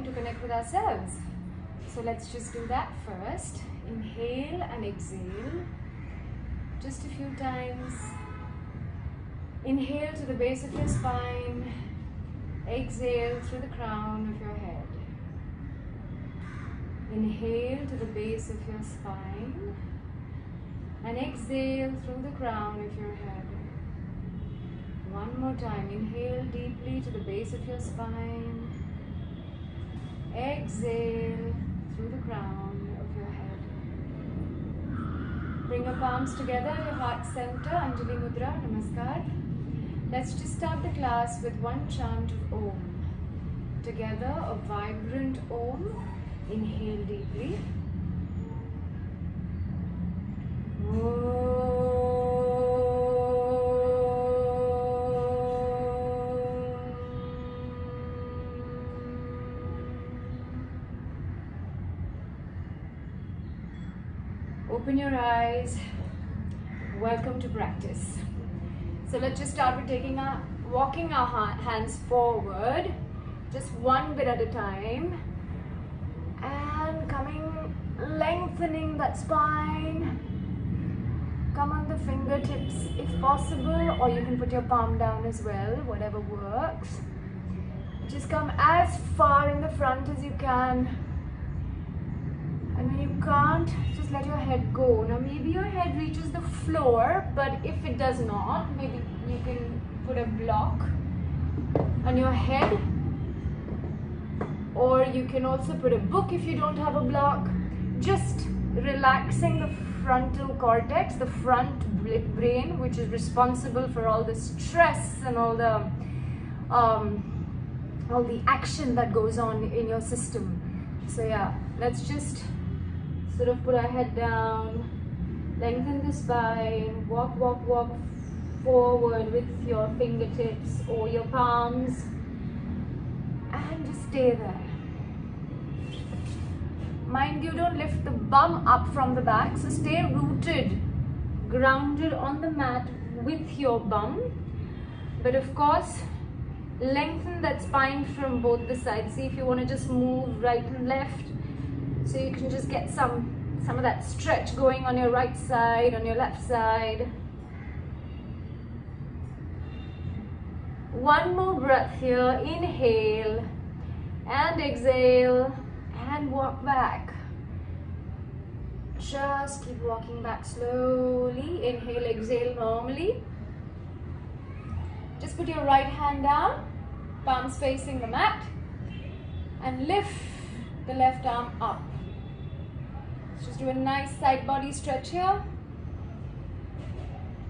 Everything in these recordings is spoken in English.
to connect with ourselves. So let's just do that first. Inhale and exhale. Just a few times. Inhale to the base of your spine. Exhale through the crown of your head. Inhale to the base of your spine. And exhale through the crown of your head. One more time. Inhale deeply to the base of your spine. Exhale through the crown of your head. Bring your palms together, your heart center, Anjali Mudra, Namaskar. Let's just start the class with one chant of Om. Together, a vibrant Om. Inhale deeply. Open your eyes. Welcome to practice. So let's just start with walking our hands forward, just one bit at a time, and lengthening that spine. Come on the fingertips if possible, or you can put your palm down as well, whatever works. Just come as far in the front as you can. And when you can't, just let your head go. Now maybe your head reaches the floor, but if it does not, maybe you can put a block on your head. Or you can also put a book if you don't have a block. Just relaxing the frontal cortex, the front brain, which is responsible for all the stress and all the action that goes on in your system. So yeah, let's just sort of put our head down, lengthen the spine, walk forward with your fingertips or your palms, and just stay there. Mind you, don't lift the bum up from the back, so stay rooted, grounded on the mat with your bum. But of course, lengthen that spine from both the sides. See if you want to just move right and left, so you can just get some of that stretch going on your right side, on your left side. One more breath here. Inhale and exhale and walk back. Just keep walking back slowly. Inhale, exhale normally. Just put your right hand down, palms facing the mat, and lift the left arm up. Let's just do a nice side body stretch here.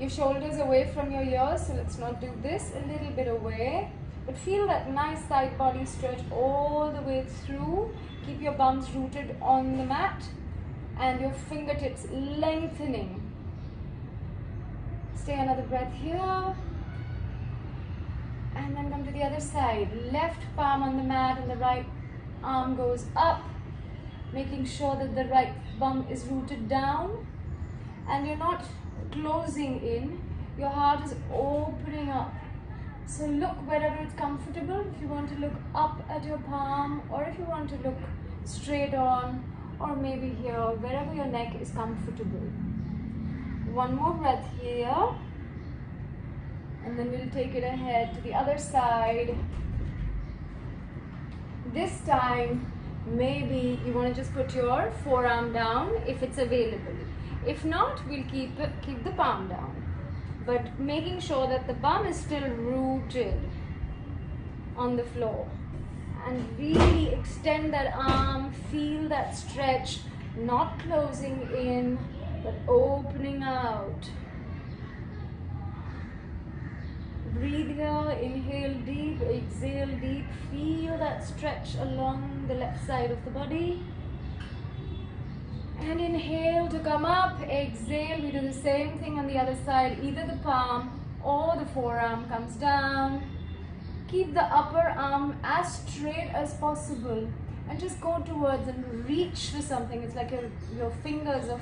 Your shoulders away from your ears, so let's not do this. A little bit away, but feel that nice side body stretch all the way through. Keep your bums rooted on the mat and your fingertips lengthening. Stay another breath here. And then come to the other side. Left palm on the mat and the right arm goes up, making sure that the right bum is rooted down and you're not closing in. Your heart is opening up. So look wherever it's comfortable. If you want to look up at your palm, or if you want to look straight on, or maybe here, wherever your neck is comfortable. One more breath here. And then we'll take it ahead to the other side. This time, maybe you want to just put your forearm down if it's available. If not, we'll keep the palm down. But making sure that the bum is still rooted on the floor. And really extend that arm, feel that stretch, not closing in, but opening out. Breathe here, inhale deep, exhale deep. Feel that stretch along the left side of the body. And inhale to come up, exhale. We do the same thing on the other side. Either the palm or the forearm comes down. Keep the upper arm as straight as possible. And just go towards and reach for something. It's like your fingers are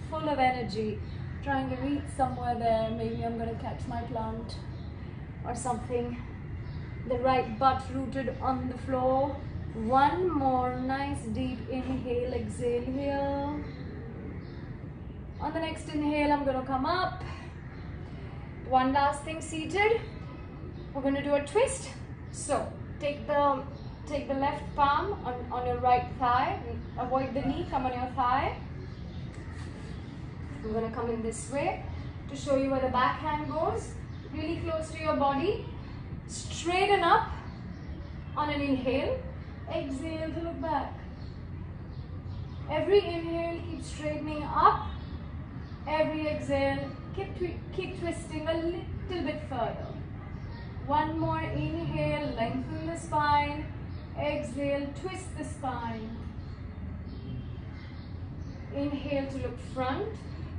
full of energy. Trying to reach somewhere there. Maybe I'm going to catch my plant or something. The right butt rooted on the floor. One more nice deep inhale, exhale here. On the next inhale, I'm going to come up. One last thing, seated. We're going to do a twist. So take the left palm on your right thigh. Avoid the knee, come on your thigh. I'm going to come in this way to show you where the backhand goes. Really close to your body. Straighten up on an inhale. Exhale to look back. Every inhale, keep straightening up. Every exhale, keep twisting a little bit further. One more inhale, lengthen the spine. Exhale, twist the spine. Inhale to look front.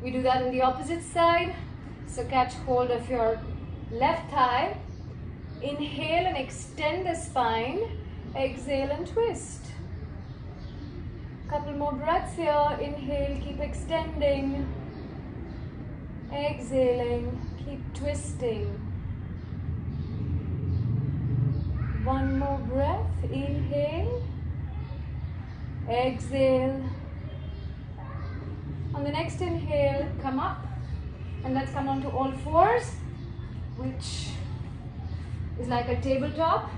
We do that on the opposite side. So catch hold of your left thigh. Inhale and extend the spine. Exhale and twist. Couple more breaths here. Inhale, keep extending. Exhaling, keep twisting. One more breath. Inhale. Exhale. On the next inhale, come up. And let's come onto all fours, which is like a tabletop.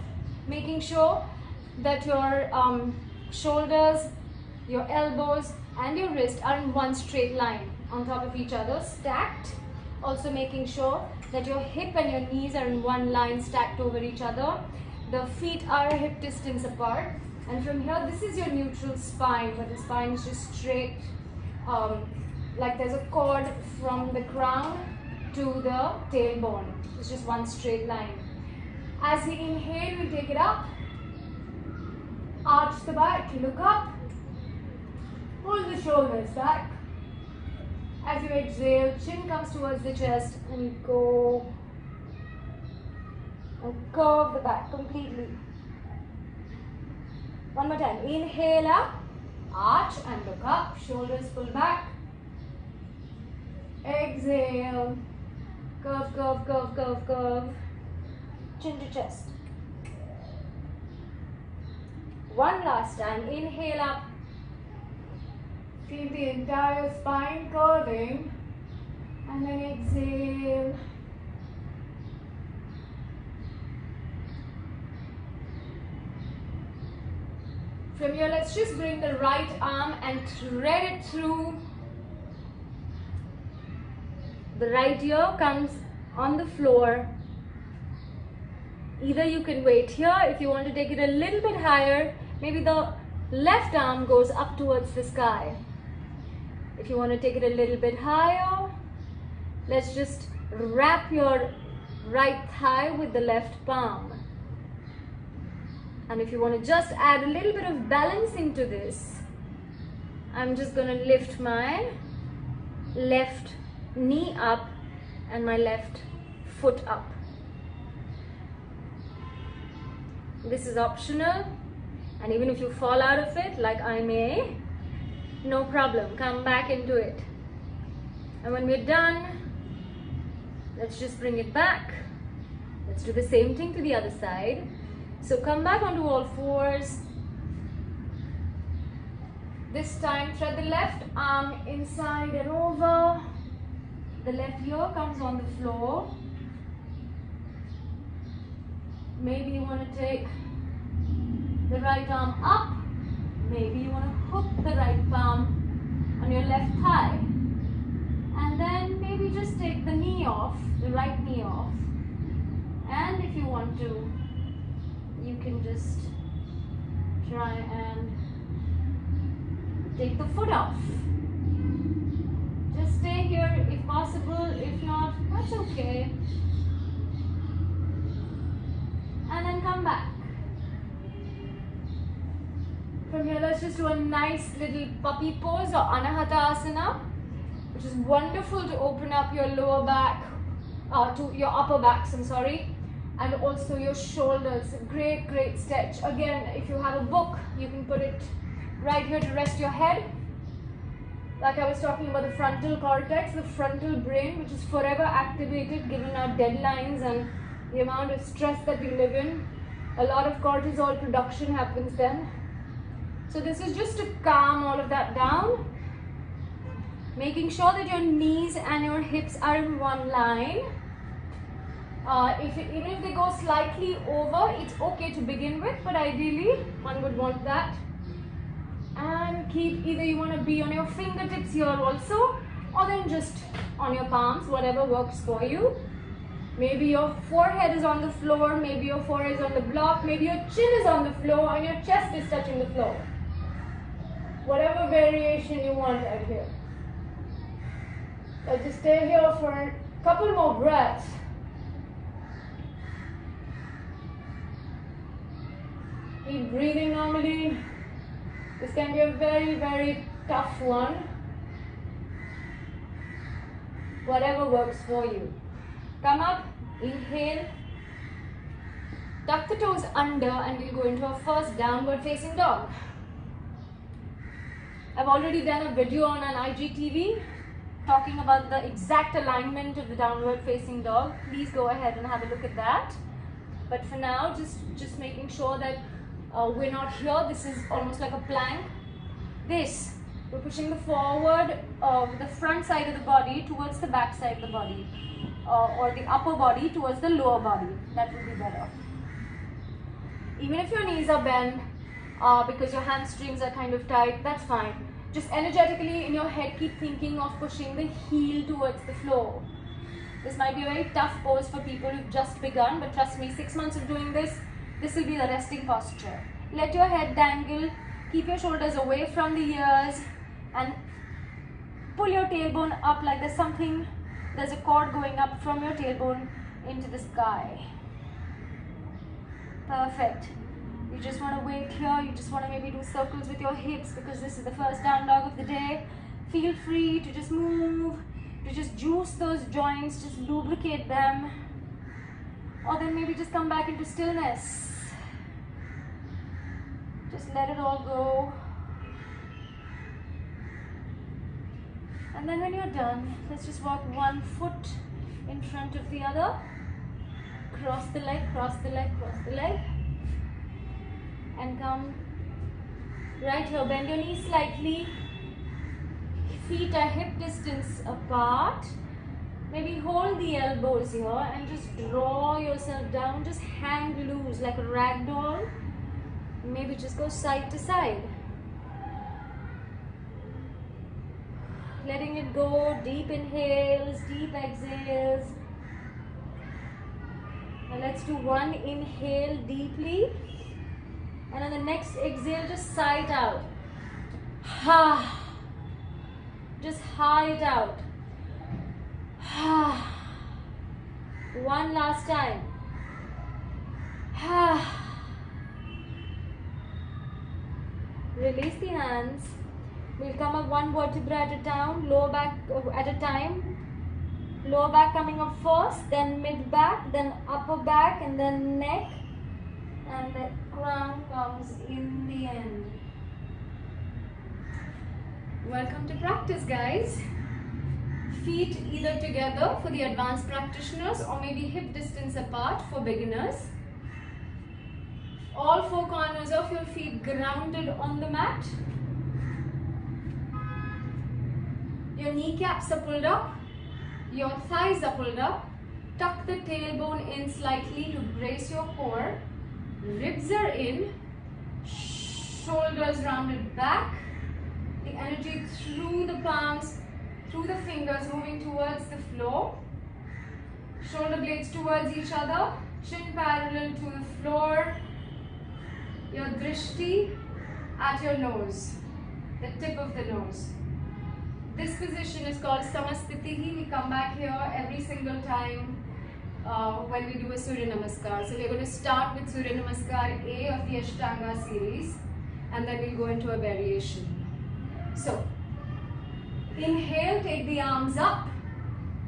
Making sure that your shoulders, your elbows and your wrist are in one straight line on top of each other, stacked. Also making sure that your hip and your knees are in one line, stacked over each other. The feet are a hip distance apart. And from here, this is your neutral spine, where the spine is just straight, like there's a cord from the crown to the tailbone. It's just one straight line. As we inhale, we take it up. Arch the back, look up. Pull the shoulders back. As you exhale, chin comes towards the chest and you go and curve the back completely. One more time. Inhale up, arch and look up. Shoulders pull back. Exhale. Curve, curve, curve, curve, curve. Chin to chest. One last time. Inhale up. Feel the entire spine curving. And then exhale. From here, let's just bring the right arm and thread it through. The right ear comes on the floor. Either you can wait here. If you want to take it a little bit higher, maybe the left arm goes up towards the sky. If you want to take it a little bit higher, let's just wrap your right thigh with the left palm. And if you want to just add a little bit of balancing to this, I'm just going to lift my left knee up and my left foot up. This is optional, and even if you fall out of it, like I may, no problem, come back into it. And when we're done, let's just bring it back. Let's do the same thing to the other side. So come back onto all fours. This time thread the left arm inside and over. The left ear comes on the floor. Maybe you want to take the right arm up. Maybe you want to hook the right palm on your left thigh. And then maybe just take the knee off, the right knee off. And if you want to, you can just try and take the foot off. Just stay here if possible. If not, that's okay. And then come back. From here, let's just do a nice little puppy pose or Anahata Asana, which is wonderful to open up your lower back, to your upper backs, and also your shoulders. Great, great stretch. Again, if you have a book, you can put it right here to rest your head. Like I was talking about the frontal cortex, the frontal brain, which is forever activated given our deadlines and the amount of stress that we live in. A lot of cortisol production happens then. So this is just to calm all of that down. Making sure that your knees and your hips are in one line. Even if they go slightly over, it's okay to begin with, but ideally one would want that. And keep, either you want to be on your fingertips here also, or then just on your palms, whatever works for you. Maybe your forehead is on the floor, maybe your forehead is on the block, maybe your chin is on the floor and your chest is touching the floor. Whatever variation you want right here. Let's just stay here for a couple more breaths. Keep breathing normally. This can be a very, very tough one. Whatever works for you. Come up, inhale. Tuck the toes under and we'll go into our first downward facing dog. I've already done a video on an IGTV talking about the exact alignment of the downward facing dog. Please go ahead and have a look at that. But for now, just making sure that we're not here. This is almost like a plank. We're pushing the forward, the front side of the body towards the back side of the body, or the upper body towards the lower body. That will be better. Even if your knees are bent because your hamstrings are kind of tight, that's fine. Just energetically in your head, keep thinking of pushing the heel towards the floor. This might be a very tough pose for people who've just begun, but trust me, 6 months of doing this, this will be the resting posture. Let your head dangle, keep your shoulders away from the ears, and pull your tailbone up like there's a cord going up from your tailbone into the sky. Perfect. You just want to wait here, you just want to maybe do circles with your hips because this is the first down dog of the day. Feel free to just move, to just juice those joints, just lubricate them. Or then maybe just come back into stillness. Just let it all go. And then when you're done, let's just walk one foot in front of the other. Cross the leg, cross the leg, cross the leg. And come right here. Bend your knees slightly. Feet are hip distance apart. Maybe hold the elbows here and just draw yourself down. Just hang loose like a rag doll. Maybe just go side to side. Letting it go. Deep inhales, deep exhales. Now let's do one inhale deeply. And on the next exhale, just sigh it out. Ha. Just sigh it out. Ha. One last time. Ha. Release the hands. We'll come up one vertebra at a time, lower back at a time. Lower back coming up first, then mid back, then upper back, and then neck. And the crown comes in the end. Welcome to practice, guys. Feet either together for the advanced practitioners or maybe hip distance apart for beginners. All four corners of your feet grounded on the mat. Your kneecaps are pulled up. Your thighs are pulled up. Tuck the tailbone in slightly to brace your core. Ribs are in, shoulders rounded back, the energy through the palms, through the fingers moving towards the floor, shoulder blades towards each other, chin parallel to the floor, your drishti at your nose, the tip of the nose. This position is called Samastitihi. We come back here every single time when we do a Surya Namaskar. So we're going to start with Surya Namaskar A of the Ashtanga series, and then we'll go into a variation. So, inhale, take the arms up,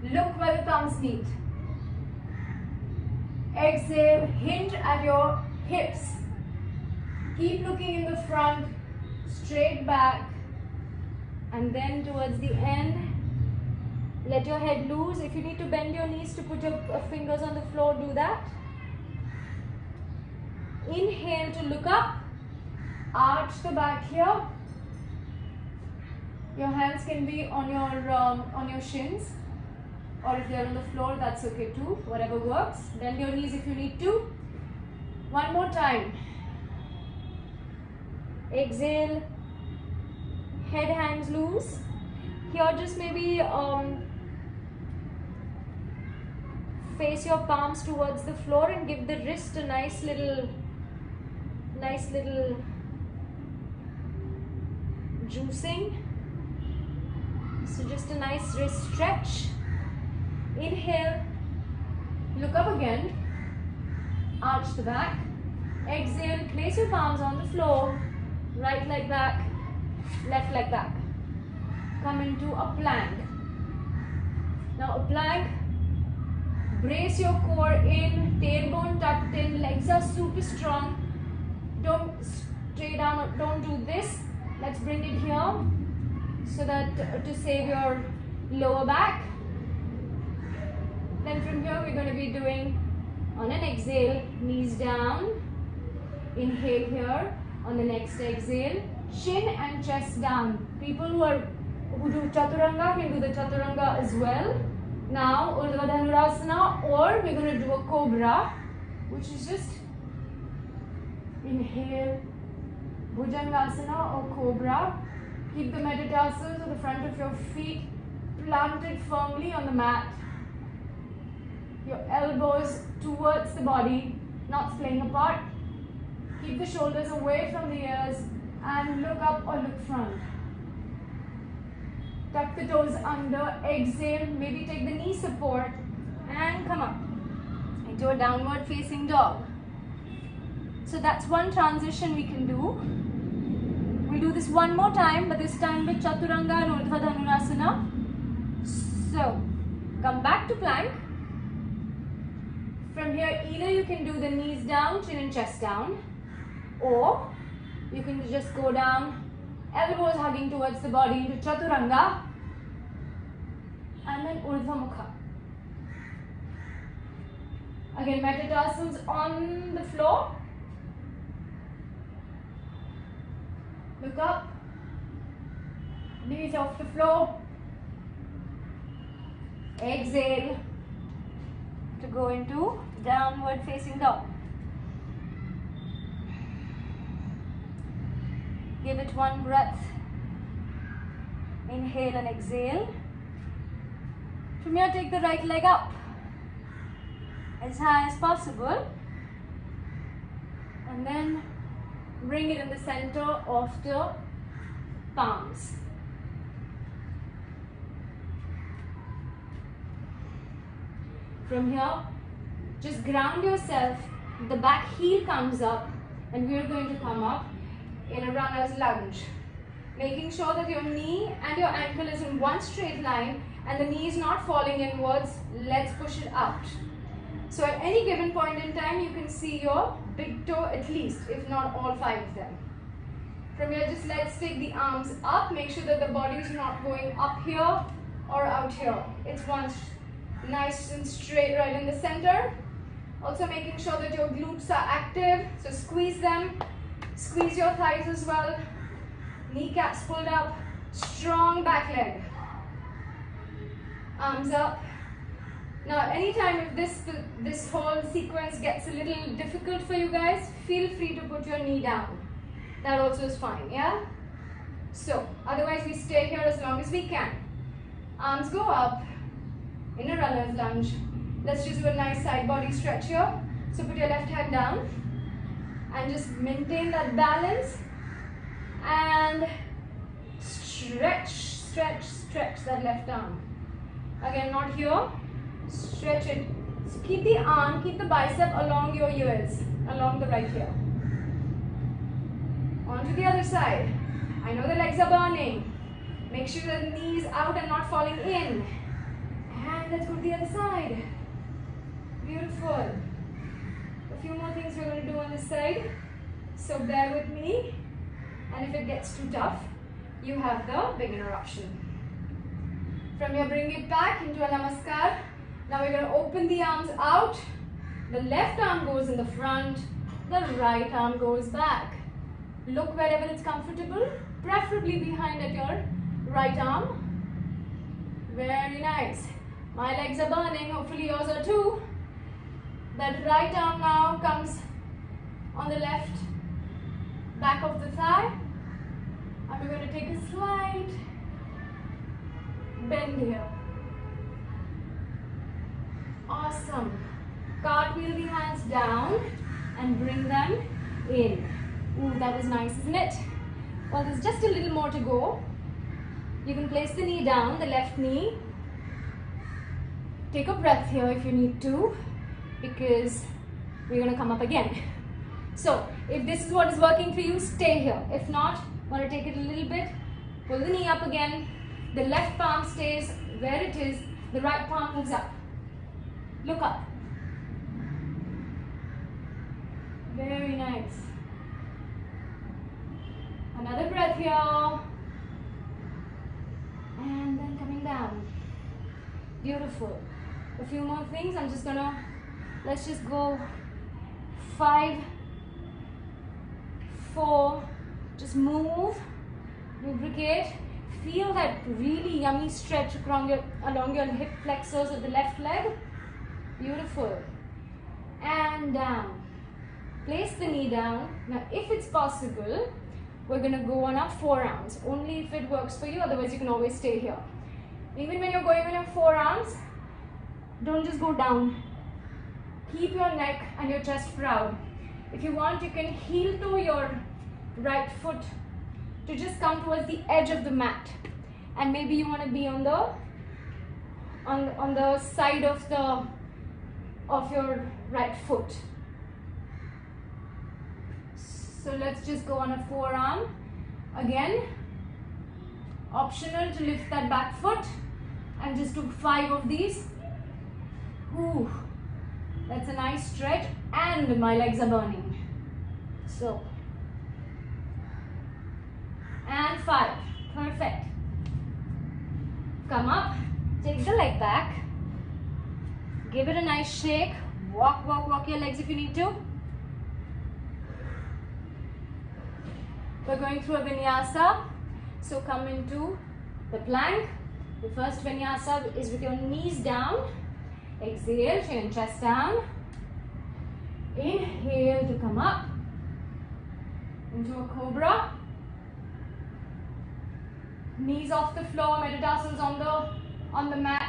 look where the thumbs meet. Exhale, hinge at your hips. Keep looking in the front, straight back, and then towards the end, let your head loose. If you need to bend your knees to put your fingers on the floor, do that. Inhale to look up. Arch the back here. Your hands can be on your shins, or if they're on the floor, that's okay too. Whatever works. Bend your knees if you need to. One more time. Exhale. Head hangs loose. Here, just maybe face your palms towards the floor and give the wrist a nice little juicing. So just a nice wrist stretch. Inhale, look up again, arch the back. Exhale, place your palms on the floor, right leg back, left leg back. Come into a plank. Now a plank, brace your core in, tailbone tucked in, legs are super strong. Don't stray down or don't do this. Let's bring it here so that to save your lower back. Then from here we're going to be doing, on an exhale, knees down. Inhale here. On the next exhale, chin and chest down. People who do Chaturanga can do the Chaturanga as well. Now Urdhva Dhanurasana, or we're going to do a Cobra, which is just inhale, Bhujangasana or Cobra. Keep the metatarsals at the front of your feet planted firmly on the mat. Your elbows towards the body, not splaying apart. Keep the shoulders away from the ears and look up or look front. Tuck the toes under, exhale, maybe take the knee support and come up into a downward facing dog. So that's one transition we can do. We'll do this one more time, but this time with Chaturanga and Urdhva Dhanurasana. So, come back to plank. From here, either you can do the knees down, chin and chest down, or you can just go down, elbows hugging towards the body into Chaturanga, and then Urdhva Mukha. Again, metatarsals on the floor. Look up, knees off the floor. Exhale to go into downward facing dog. Give it one breath. Inhale and exhale. From here, take the right leg up as high as possible. And then bring it in the center of the palms. From here, just ground yourself. The back heel comes up and we're going to come up in a runner's lunge. Making sure that your knee and your ankle is in one straight line and the knee is not falling inwards. Let's push it out. So at any given point in time, you can see your big toe at least, if not all 5 of them. From here, just let's take the arms up. Make sure that the body is not going up here or out here. It's one nice and straight right in the center. Also making sure that your glutes are active. So squeeze them. Squeeze your thighs as well. Kneecaps pulled up. Strong back leg. Arms up. Now, anytime if this whole sequence gets a little difficult for you guys, feel free to put your knee down. That also is fine, yeah? So, otherwise we stay here as long as we can. Arms go up in a runner's lunge. Let's just do a nice side body stretch here. So put your left hand down and just maintain that balance and stretch, stretch, stretch that left arm. Again, not here. Stretch it. So keep the arm, keep the bicep along your ears, along the right ear. On to the other side. I know the legs are burning. Make sure that the knee is out and not falling in. And let's go to the other side. Beautiful. A few more things we're going to do on this side. So bear with me. And if it gets too tough, you have the beginner option. From here, bring it back into a namaskar. Now we're going to open the arms out. The left arm goes in the front. The the right arm goes back. Look wherever it's comfortable, preferably behind at your right arm. Very nice. My legs are burning, hopefully yours are too. That right arm now comes on the left back of the thigh. And we're going to take a slight bend here. Awesome. Cartwheel the hands down and bring them in. Ooh, that was nice, isn't it? Well, there's just a little more to go. You can place the knee down, the left knee. Take a breath here if you need to, because we're going to come up again. So, if this is what is working for you, stay here. If not, want to take it a little bit, pull the knee up again. The left palm stays where it is, the right palm moves up. Look up. Very nice. Another breath here. And then coming down. Beautiful. A few more things. I'm just gonna, let's just go 5, 4, just move, lubricate. Feel that really yummy stretch along your hip flexors of the left leg. Beautiful. And down. Place the knee down. Now, if it's possible, we're going to go on our forearms. Only if it works for you, otherwise you can always stay here. Even when you're going on your forearms, don't just go down. Keep your neck and your chest proud. If you want, you can heel toe your right foot to just come towards the edge of the mat. And maybe you want to be on the side of your right foot. So let's just go on a forearm. Again, optional to lift that back foot and just do 5 of these. Ooh, that's a nice stretch and my legs are burning. So, and 5, perfect. Come up, take the leg back, give it a nice shake, walk your legs if you need to. We're going through a vinyasa, so come into the plank. The first vinyasa is with your knees down. Exhale, chin and chest down. Inhale to come up into a cobra. Knees off the floor, Metatarsans on the mat.